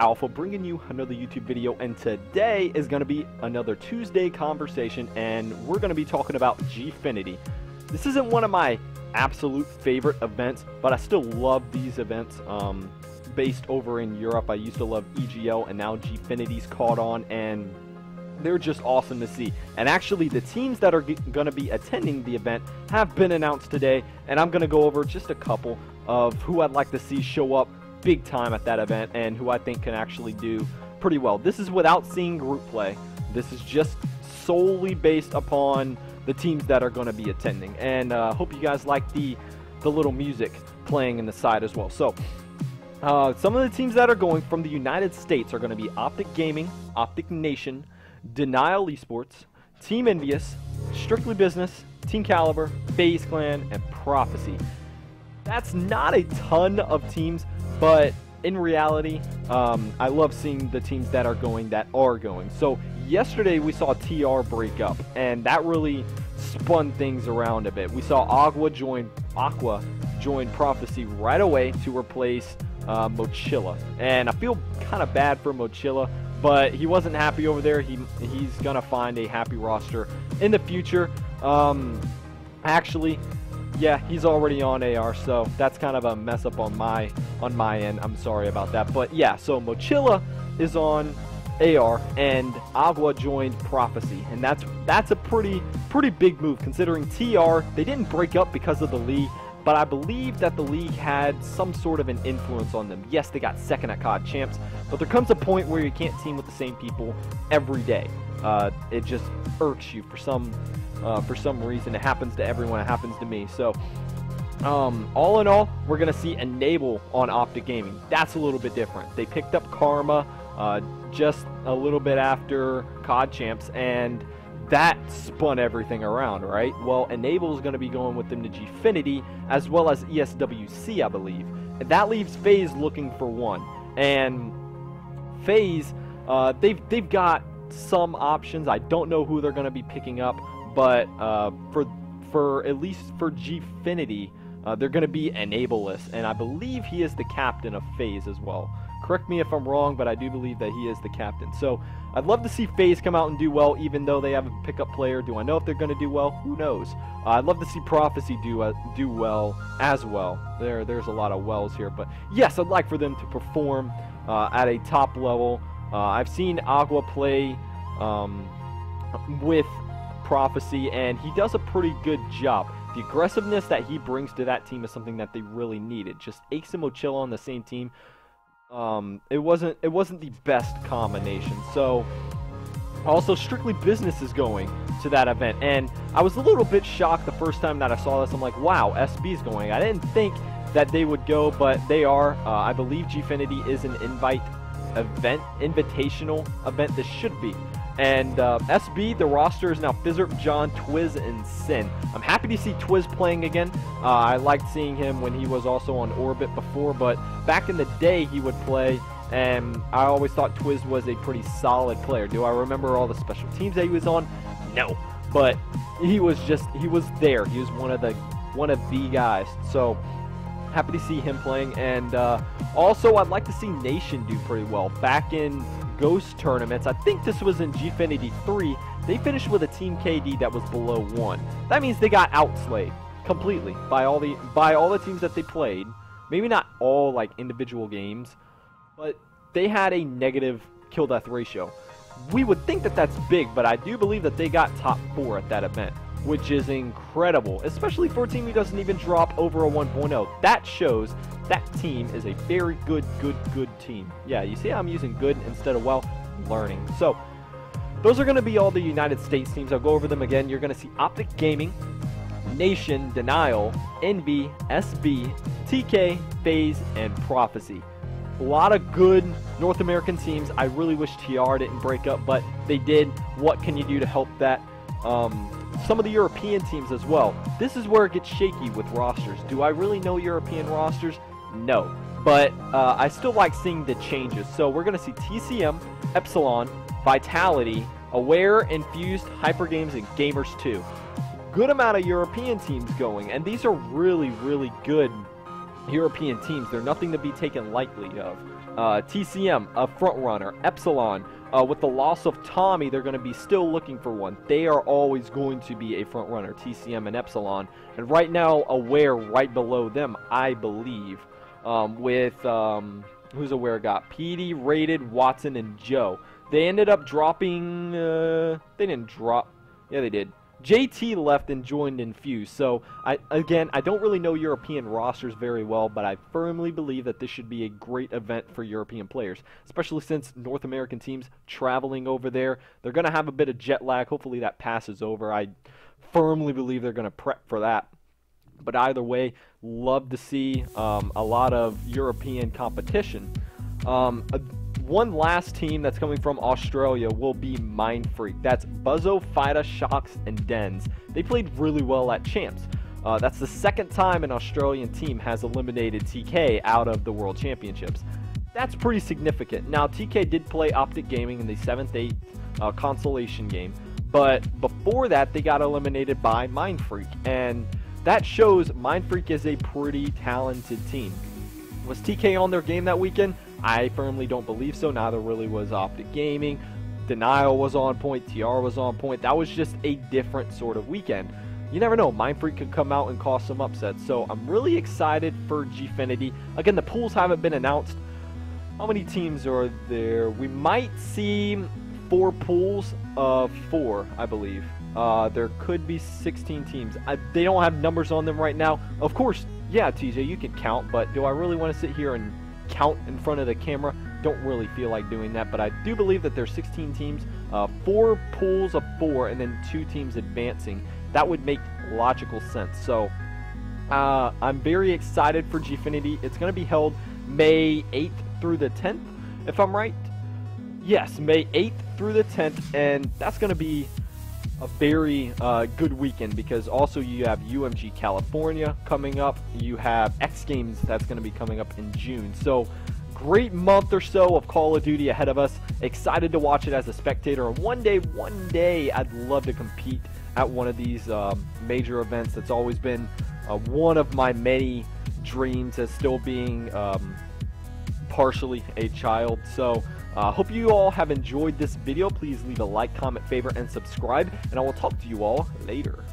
Alpha, bringing you another YouTube video, and today is going to be another Tuesday conversation, and we're going to be talking about Gfinity. This isn't one of my absolute favorite events, but I still love these events. Based over in Europe, I used to love EGL, and now Gfinity's caught on, and they're just awesome to see. And actually, the teams that are going to be attending the event have been announced today, and I'm going to go over just a couple of who I'd like to see show up big time at that event and who I think can actually do pretty well. This is without seeing group play. This is just solely based upon the teams that are going to be attending. And hope you guys like the little music playing in the side as well. So some of the teams that are going from the United States are going to be Optic Gaming, Optic Nation, Denial Esports, Team Envious, Strictly Business, Team Caliber, FaZe Clan, and Prophecy. That's not a ton of teams, but in reality, I love seeing the teams that are going. So yesterday we saw TR break up, and that really spun things around a bit. We saw Aqua join Prophecy right away to replace Mochilla, and I feel kind of bad for Mochilla, but he wasn't happy over there. He's gonna find a happy roster in the future. Actually, yeah, he's already on AR, so that's kind of a mess up on my end. I'm sorry about that, but yeah. So Mochilla is on AR, and Agua joined Prophecy, and that's a pretty big move considering TR. They didn't break up because of the league, but I believe that the league had some sort of an influence on them. Yes, they got second at COD Champs, but there comes a point where you can't team with the same people every day. It just irks you for some reason. It happens to everyone. It happens to me. So all in all, we're gonna see Enable on Optic Gaming. That's a little bit different. They picked up Karma just a little bit after COD Champs, and that spun everything around, right? Well, Enable is going to be going with them to Gfinity as well as ESWC, I believe. And that leaves FaZe looking for one. And FaZe, they've got some options. I don't know who they're going to be picking up, but for at least for Gfinity, they're going to be Enableless, and I believe he is the captain of FaZe as well. Correct me if I'm wrong, but I do believe that he is the captain. So I'd love to see FaZe come out and do well, even though they have a pickup player. Do I know if they're going to do well? Who knows? I'd love to see Prophecy do well as well. There's a lot of wells here, but yes, I'd like for them to perform at a top level. I've seen Agua play with Prophecy, and he does a pretty good job. The aggressiveness that he brings to that team is something that they really needed. Just Ace and Mochilla on the same team. It wasn't the best combination. So also Strictly Business is going to that event, and I was a little bit shocked the first time that I saw this. I'm like, wow, SB's going. I didn't think that they would go, but they are. I believe Gfinity is an invitational event. This should be. And SB, the roster is now Fizzerp, John, Twiz, and Sin. I'm happy to see Twiz playing again. I liked seeing him when he was also on Orbit before, but back in the day he would play, and I always thought Twiz was a pretty solid player. Do I remember all the special teams that he was on? No, but he was there. He was one of the guys. So happy to see him playing, and also I'd like to see Nation do pretty well. Back in Ghost tournaments, I think this was in Gfinity 3, they finished with a team KD that was below 1. That means they got outslayed completely by all the teams that they played. Maybe not all like individual games, but they had a negative kill death ratio. We would think that that's big, but I do believe that they got top 4 at that event, which is incredible, especially for a team who doesn't even drop over a 1.0. That shows that team is a very good team. Yeah, you see how I'm using good instead of well? Learning. So those are going to be all the United States teams. I'll go over them again. You're going to see Optic Gaming, Nation, Denial, Envy, SB, TK, FaZe, and Prophecy. A lot of good North American teams. I really wish TR didn't break up, but they did. What can you do to help that? Some of the European teams as well. This is where it gets shaky with rosters. Do I really know European rosters? No. But I still like seeing the changes. So we're going to see TCM, Epsilon, Vitality, Aware, Infused, Hyper Games, and Gamers 2. Good amount of European teams going, and these are really good European teams. They're nothing to be taken lightly of. TCM, a front runner. Epsilon, with the loss of Tommy, they're going to be still looking for one. They are always going to be a front runner, TCM and Epsilon. And right now, Aware right below them, I believe, with, who's Aware got? PD, Rated, Watson, and Joe. They ended up dropping, they didn't drop, yeah they did. JT left and joined Infuse. So, I don't really know European rosters very well, but I firmly believe that this should be a great event for European players, especially since North American teams traveling over there. They're going to have a bit of jet lag. Hopefully that passes over. I firmly believe they're going to prep for that. But either way, love to see a lot of European competition. One last team that's coming from Australia will be Mind Freak. That's Buzzo, Fida, Shocks, and Dens. They played really well at Champs. That's the second time an Australian team has eliminated TK out of the World Championships. That's pretty significant. Now, TK did play Optic Gaming in the 7th, 8th consolation game, but before that, they got eliminated by Mind Freak, and that shows Mind Freak is a pretty talented team. Was TK on their game that weekend? I firmly don't believe so. Neither really was Optic Gaming. Denial was on point. TR was on point. That was just a different sort of weekend. You never know. Mind Freak could come out and cause some upsets. So I'm really excited for Gfinity. Again, the pools haven't been announced. How many teams are there? We might see 4 pools of 4, I believe. There could be 16 teams. They don't have numbers on them right now. Of course, yeah, TJ, you can count, but do I really want to sit here and count in front of the camera? Don't really feel like doing that, but I do believe that there's 16 teams, 4 pools of 4, and then 2 teams advancing. That would make logical sense. So I'm very excited for Gfinity. It's going to be held May 8th through the 10th, if I'm right. Yes, May 8th through the 10th, and that's going to be a very good weekend, because also you have UMG California coming up. You have X Games that's going to be coming up in June. So great month or so of Call of Duty ahead of us. Excited to watch it as a spectator. One day I'd love to compete at one of these major events. That's always been one of my many dreams as still being partially a child. So hope you all have enjoyed this video. Please leave a like, comment, favorite, and subscribe, and I will talk to you all later.